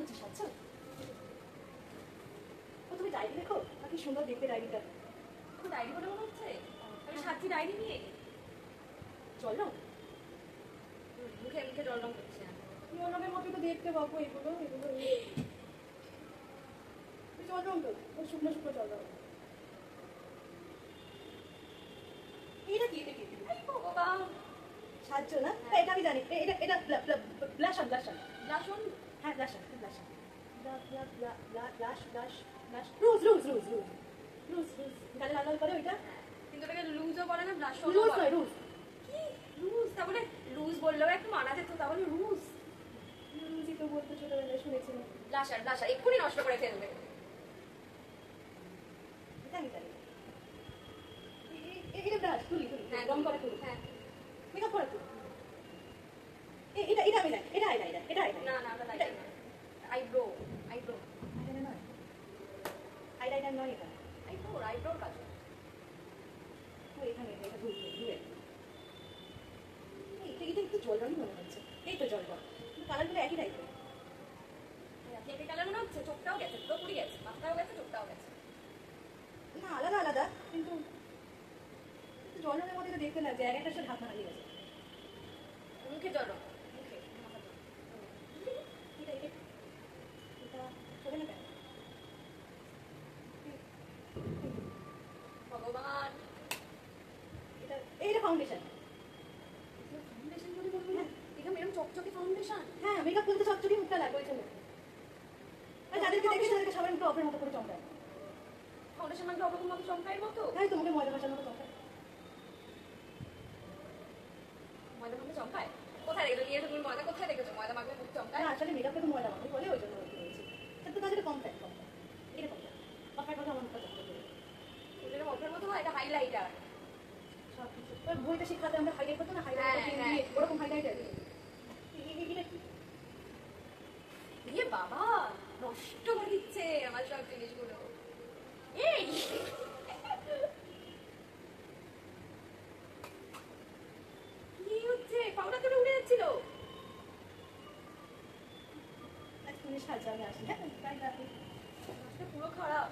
করছি সাচ্ছ? ও তুমি ডায়েরি লেখো? কি সুন্দর দেখতে ডায়েরিটা। তো ডায়েরি বলে মনে হচ্ছে আমি সাথী ডায়েরি নিয়ে জল রং? মুখে মুখে জল রং করছি না। জল রঙের মতোই তো দেখতে বাবু এগুলো এগুলো জল রং তো শুকনো শুকনো জল রং। এটা কি এটা কি? ভগবান সাহায্য না? এটা আমি জানি। এটা এটা ব্লাশন ব্লাশন লাসন। হ্যাঁ blush on blush on blush blush blush রোজ রোজ রোজ রোজ রোজ রোজ গালে লাল লাল করে ওইটা। কিন্তু ওটাকে লুজও বলে না ব্লাশন রোজ নয় রোজ। কি লুজ? তাহলে লুজ বললেও একটু মানা যেত, তাহলে রুজ। রোজই তো বলতে ছোটবেলায় শুনেছি। ব্লাশার ব্লাশার এক্ষুনি নষ্ট করে ফেলবে। এটা আমি জানি। এটা ব্লাশ তুলি তুলি রং করে তুলি। হ্যাঁ মেকআপ করে তুলি। এটা এটা আমি জানি। এটা আইলাইনার এটা আইলাইনার। না না ওটা লাইট না। আইব্রো আইব্রো আইলাইনার নয়। আইলাইনার নয় এটা। আইব্রোর কাজ। ও এখানে এটা ভুল ভুল। এটা এটা একটু জল রঙই মনে হচ্ছে। এই তো জল রং। কিন্তু কালারগুলো একই টাইপের। কেকে কালার মনে হচ্ছে। চোখটাও গেছে, পুরোপুরি গেছে, মাথাটাও গেছে, চোখটাও গেছে। না আলাদা আলাদা কিন্তু জল রঙের মধ্যে দেখতে লাগছে। এক একটা সাথে ঢাকা হারিয়ে গেছে। মুখে জল রং মুখে এটা এটা এটা চলে না কেন? ভগবান এটা এইটা ফাউন্ডেশন। ফাউন্ডেশন বলে বলবো না। এরকম এরকম চকচকে ফাউন্ডেশন। হ্যাঁ মেকআপ করতে চকচকে মুখটা লাগবে ওই জন্য। আর যাদেরকে দেখি তাদেরকে সবাই মুখে অপের মতো করে চমকায়। ফাউন্ডেশন মানে ওরকম মতো চমকায়ের মতো। তাই তোমাকে মজা ভাষার মতো চমকায়। ময়দা মাখলে চমকায়? কোথায় রেখেছো? নিয়ে তুমি ময়দা কোথায় রেখেছো? ময়দা মাখলে মুখ চমকায়? না আসলে মেকআপে তো মজা মাখে বলে ওই জন্য বলছি। কিন্তু তাদের কম ফ্যাট কম ফ্যাট। এটা কম ফ্যাট। কম ফ্যাট হলে আমার মুখটা চমকে দেবে। ওদের মুখের মতো হয়, এটা হাইলাইটার। সব কিছু বইটা শিখাতে আমরা হাইলাইট করতো না, হাইলাইট হ্যাঁ। ওরকম হাইলাইটার। এটা কি? ইয়ে বাবা নষ্ট করে দিচ্ছে আমার সব জিনিসগুলো। এই কি হচ্ছে? পাউডার তো উড়ে যাচ্ছিল। তুমি সাজা আমি আসি। হ্যাঁ তাই পুরো খারাপ।